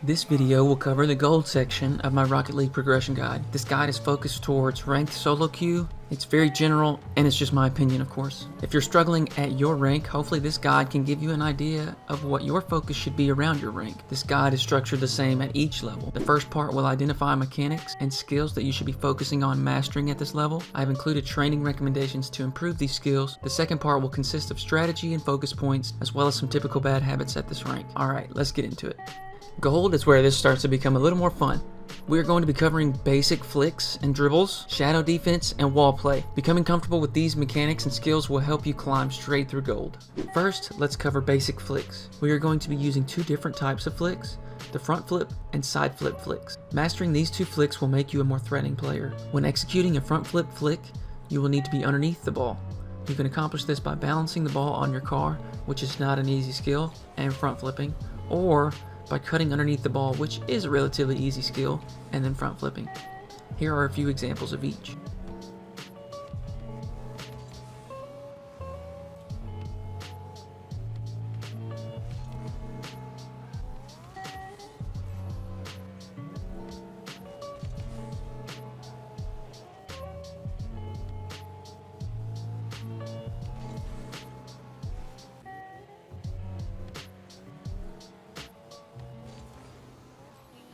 This video will cover the gold section of my Rocket League progression guide. This guide is focused towards ranked solo queue. It's very general, and it's just my opinion, of course. If you're struggling at your rank, hopefully this guide can give you an idea of what your focus should be around your rank. This guide is structured the same at each level. The first part will identify mechanics and skills that you should be focusing on mastering at this level. I've included training recommendations to improve these skills. The second part will consist of strategy and focus points, as well as some typical bad habits at this rank. Alright, let's get into it. Gold is where this starts to become a little more fun. We are going to be covering basic flicks and dribbles, shadow defense, and wall play. Becoming comfortable with these mechanics and skills will help you climb straight through gold. First, let's cover basic flicks. We are going to be using two different types of flicks, the front flip and side flip flicks. Mastering these two flicks will make you a more threatening player. When executing a front flip flick, you will need to be underneath the ball. You can accomplish this by balancing the ball on your car, which is not an easy skill, and front flipping, or by cutting underneath the ball, which is a relatively easy skill, and then front flipping. Here are a few examples of each.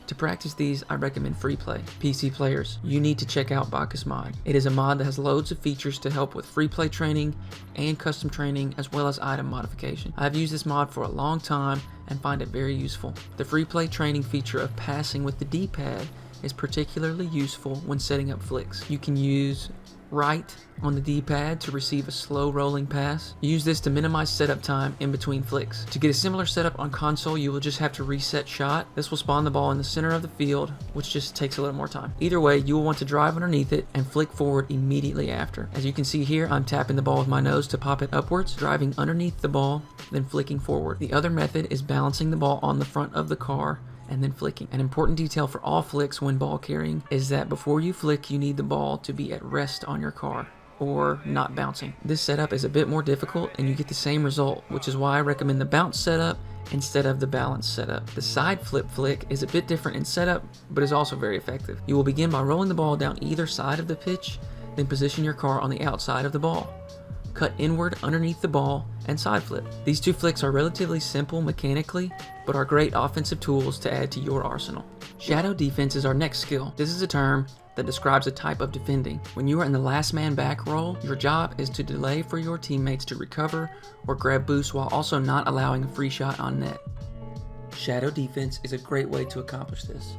To practice these, I recommend free play. PC players, you need to check out Bacchus mod. It is a mod that has loads of features to help with free play training and custom training, as well as item modification. I've used this mod for a long time and find it very useful. The free play training feature of passing with the D-pad is particularly useful when setting up flicks. You can use right on the D-pad to receive a slow rolling pass. Use this to minimize setup time in between flicks. To get a similar setup on console, you will just have to reset shot. This will spawn the ball in the center of the field, which just takes a little more time. Either way, you will want to drive underneath it and flick forward immediately after. As you can see here, I'm tapping the ball with my nose to pop it upwards, driving underneath the ball, then flicking forward. The other method is balancing the ball on the front of the car and then flicking. An important detail for all flicks when ball carrying is that before you flick, you need the ball to be at rest on your car or not bouncing. This setup is a bit more difficult and you get the same result, which is why I recommend the bounce setup instead of the balance setup. The side flip flick is a bit different in setup, but is also very effective. You will begin by rolling the ball down either side of the pitch, then position your car on the outside of the ball. Cut inward underneath the ball, and side flip. These two flicks are relatively simple mechanically, but are great offensive tools to add to your arsenal. Shadow defense is our next skill. This is a term that describes a type of defending. When you are in the last man back role, your job is to delay for your teammates to recover or grab boost while also not allowing a free shot on net. Shadow defense is a great way to accomplish this.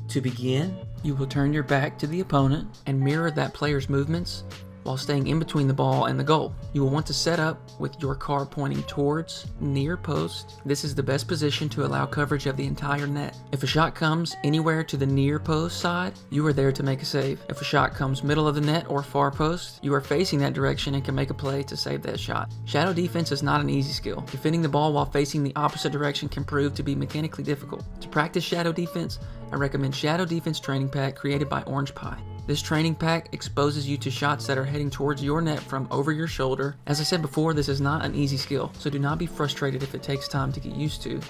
To begin, you will turn your back to the opponent and mirror that player's movements while staying in between the ball and the goal. You will want to set up with your car pointing towards near post. This is the best position to allow coverage of the entire net. If a shot comes anywhere to the near post side, you are there to make a save. If a shot comes middle of the net or far post, you are facing that direction and can make a play to save that shot. Shadow defense is not an easy skill. Defending the ball while facing the opposite direction can prove to be mechanically difficult. To practice shadow defense, I recommend Shadow Defense Training Pack created by Orangpie. This training pack exposes you to shots that are heading towards your net from over your shoulder. As I said before, this is not an easy skill, so do not be frustrated if it takes time to get used to,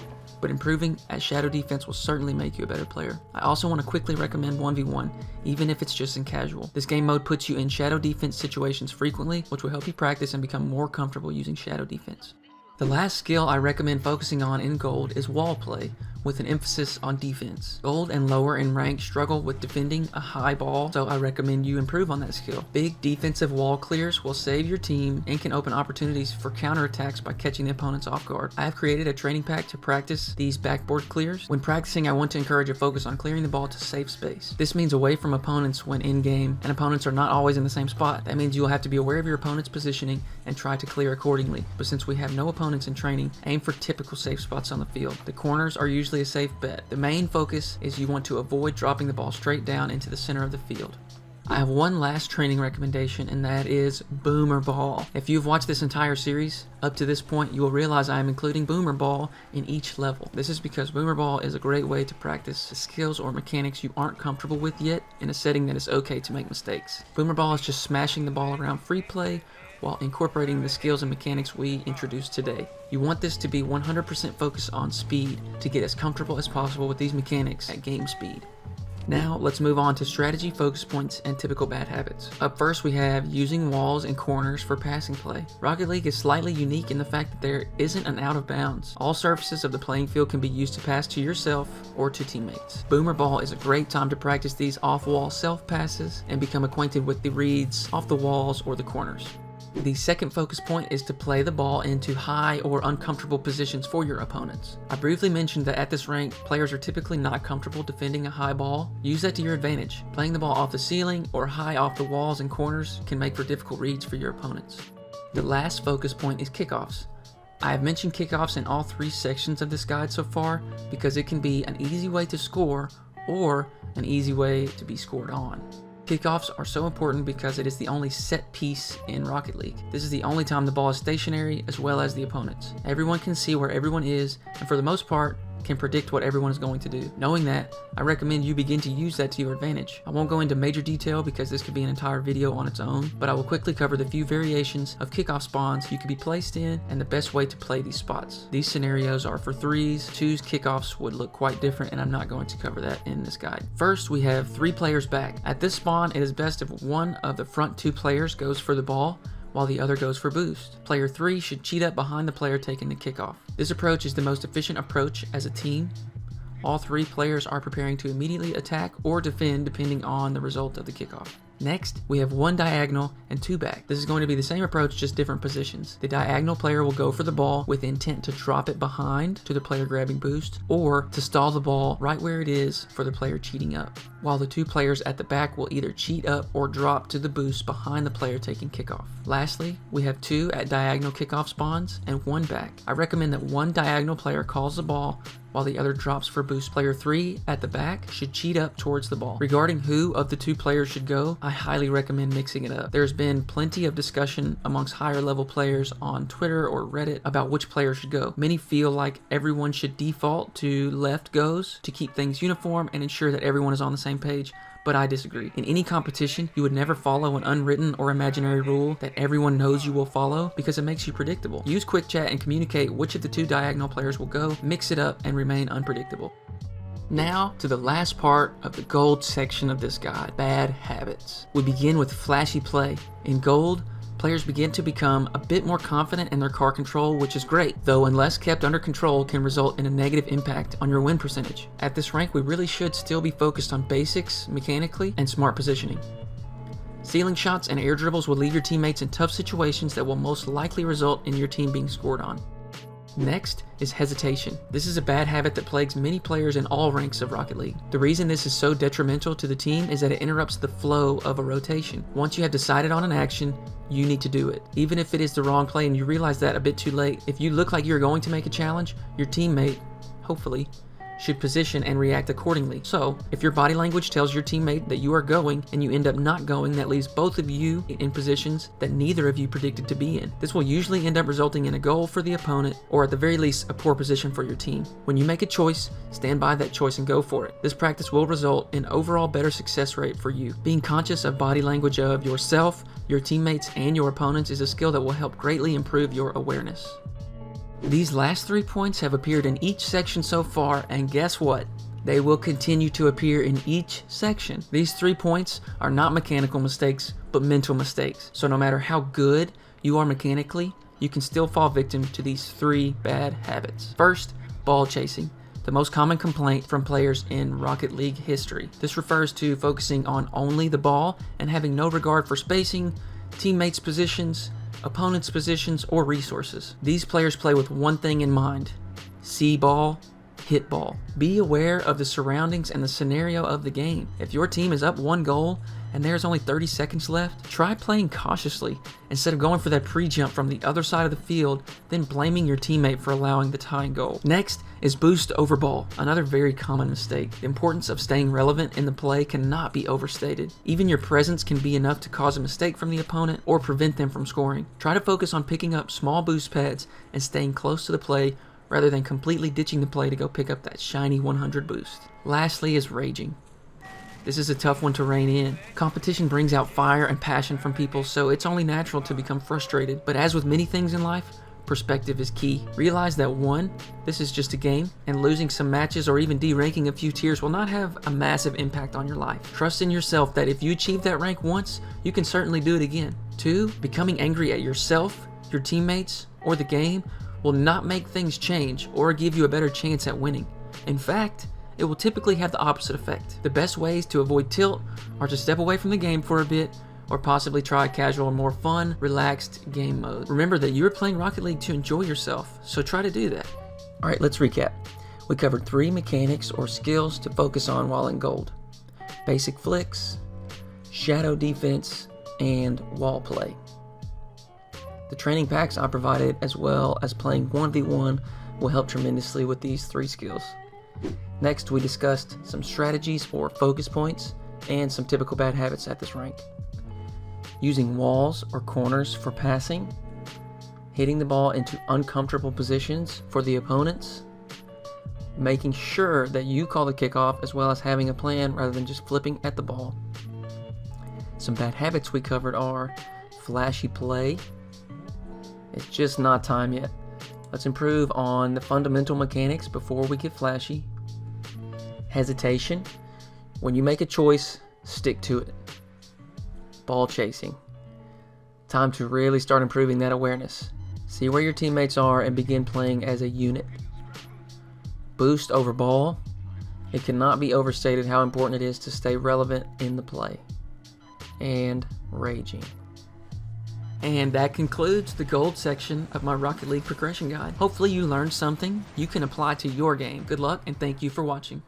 but improving at shadow defense will certainly make you a better player. I also want to quickly recommend 1v1, even if it's just in casual. This game mode puts you in shadow defense situations frequently, which will help you practice and become more comfortable using shadow defense. The last skill I recommend focusing on in gold is wall play, with an emphasis on defense. Gold and lower in rank struggle with defending a high ball, so I recommend you improve on that skill. Big defensive wall clears will save your team and can open opportunities for counterattacks by catching the opponents off guard. I have created a training pack to practice these backboard clears. When practicing, I want to encourage a focus on clearing the ball to save space. This means away from opponents when in game, and opponents are not always in the same spot. That means you will have to be aware of your opponent's positioning and try to clear accordingly. But since we have no opponents in training, aim for typical safe spots on the field. The corners are usually a safe bet. The main focus is you want to avoid dropping the ball straight down into the center of the field. I have one last training recommendation, and that is Boomer Ball. If you've watched this entire series up to this point, you will realize I am including Boomer Ball in each level. This is because Boomer Ball is a great way to practice skills or mechanics you aren't comfortable with yet in a setting that is okay to make mistakes. Boomer Ball is just smashing the ball around free play while incorporating the skills and mechanics we introduced today. You want this to be 100% focused on speed to get as comfortable as possible with these mechanics at game speed. Now, let's move on to strategy, focus points, and typical bad habits. Up first, we have using walls and corners for passing play. Rocket League is slightly unique in the fact that there isn't an out of bounds. All surfaces of the playing field can be used to pass to yourself or to teammates. Boomer ball is a great time to practice these off-wall self passes and become acquainted with the reads off the walls or the corners. The second focus point is to play the ball into high or uncomfortable positions for your opponents. I briefly mentioned that at this rank, players are typically not comfortable defending a high ball. Use that to your advantage. Playing the ball off the ceiling or high off the walls and corners can make for difficult reads for your opponents. The last focus point is kickoffs. I have mentioned kickoffs in all 3 sections of this guide so far because it can be an easy way to score or an easy way to be scored on. Kickoffs are so important because it is the only set piece in Rocket League. This is the only time the ball is stationary as well as the opponents. Everyone can see where everyone is, and for the most part, can predict what everyone is going to do. Knowing that, I recommend you begin to use that to your advantage. I won't go into major detail because this could be an entire video on its own, but I will quickly cover the few variations of kickoff spawns you could be placed in and the best way to play these spots. These scenarios are for 3s, 2s kickoffs would look quite different, and I'm not going to cover that in this guide. First, we have 3 players back. At this spawn, it is best if one of the front 2 players goes for the ball, while the other goes for boost. Player 3 should cheat up behind the player taking the kickoff. This approach is the most efficient approach as a team. All 3 players are preparing to immediately attack or defend depending on the result of the kickoff. Next, we have 1 diagonal and 2 back. This is going to be the same approach, just different positions. The diagonal player will go for the ball with intent to drop it behind to the player grabbing boost, or to stall the ball right where it is for the player cheating up, while the 2 players at the back will either cheat up or drop to the boost behind the player taking kickoff. Lastly, we have 2 at diagonal kickoff spawns and 1 back. I recommend that 1 diagonal player calls the ball while the other drops for boost. Player 3 at the back should cheat up towards the ball. Regarding who of the 2 players should go, I highly recommend mixing it up. There's been plenty of discussion amongst higher level players on Twitter or Reddit about which player should go. Many feel like everyone should default to left goes to keep things uniform and ensure that everyone is on the same page, but I disagree. In any competition, you would never follow an unwritten or imaginary rule that everyone knows you will follow because it makes you predictable. Use quick chat and communicate which of the 2 diagonal players will go, mix it up, and remain unpredictable. Now to the last part of the gold section of this guide, bad habits. We begin with flashy play. In gold, players begin to become a bit more confident in their car control, which is great, though unless kept under control can result in a negative impact on your win percentage. At this rank, we really should still be focused on basics mechanically and smart positioning. Ceiling shots and air dribbles will leave your teammates in tough situations that will most likely result in your team being scored on. Next is hesitation. This is a bad habit that plagues many players in all ranks of Rocket League. The reason this is so detrimental to the team is that it interrupts the flow of a rotation. Once you have decided on an action, you need to do it. Even if it is the wrong play and you realize that a bit too late, if you look like you're going to make a challenge, your teammate, hopefully, should position and react accordingly. So, if your body language tells your teammate that you are going and you end up not going, that leaves both of you in positions that neither of you predicted to be in. This will usually end up resulting in a goal for the opponent, or at the very least, a poor position for your team. When you make a choice, stand by that choice and go for it. This practice will result in overall better success rate for you. Being conscious of body language of yourself, your teammates, and your opponents is a skill that will help greatly improve your awareness. These last 3 points have appeared in each section so far, and guess what? They will continue to appear in each section. These 3 points are not mechanical mistakes, but mental mistakes. So no matter how good you are mechanically, you can still fall victim to these 3 bad habits. First, ball chasing. The most common complaint from players in Rocket League history. This refers to focusing on only the ball and having no regard for spacing, teammates' positions, opponents' positions, or resources. These players play with one thing in mind: see ball, hit ball. Be aware of the surroundings and the scenario of the game. If your team is up 1 goal and there's only 30 seconds left, try playing cautiously instead of going for that pre-jump from the other side of the field, then blaming your teammate for allowing the tying goal. Next is boost over ball, another very common mistake. The importance of staying relevant in the play cannot be overstated. Even your presence can be enough to cause a mistake from the opponent or prevent them from scoring. Try to focus on picking up small boost pads and staying close to the play rather than completely ditching the play to go pick up that shiny 100 boost. Lastly is raging. This is a tough one to rein in. Competition brings out fire and passion from people, so it's only natural to become frustrated. But as with many things in life, perspective is key. Realize that 1, this is just a game, and losing some matches or even deranking a few tiers will not have a massive impact on your life. Trust in yourself that if you achieve that rank once, you can certainly do it again. 2, becoming angry at yourself, your teammates, or the game will not make things change or give you a better chance at winning. In fact, it will typically have the opposite effect. The best ways to avoid tilt are to step away from the game for a bit, or possibly try a casual and more fun, relaxed game mode. Remember that you're playing Rocket League to enjoy yourself, so try to do that. Alright, let's recap. We covered 3 mechanics or skills to focus on while in gold. Basic flicks, shadow defense, and wall play. The training packs I provided, as well as playing 1v1, will help tremendously with these 3 skills. Next, we discussed some strategies or focus points and some typical bad habits at this rank. Using walls or corners for passing, hitting the ball into uncomfortable positions for the opponents, making sure that you call the kickoff, as well as having a plan rather than just flipping at the ball. Some bad habits we covered are flashy play. It's just not time yet. Let's improve on the fundamental mechanics before we get flashy. Hesitation. When you make a choice, stick to it. Ball chasing. Time to really start improving that awareness. See where your teammates are and begin playing as a unit. Boost over ball. It cannot be overstated how important it is to stay relevant in the play. And raging. And that concludes the gold section of my Rocket League progression guide. Hopefully you learned something you can apply to your game. Good luck and thank you for watching.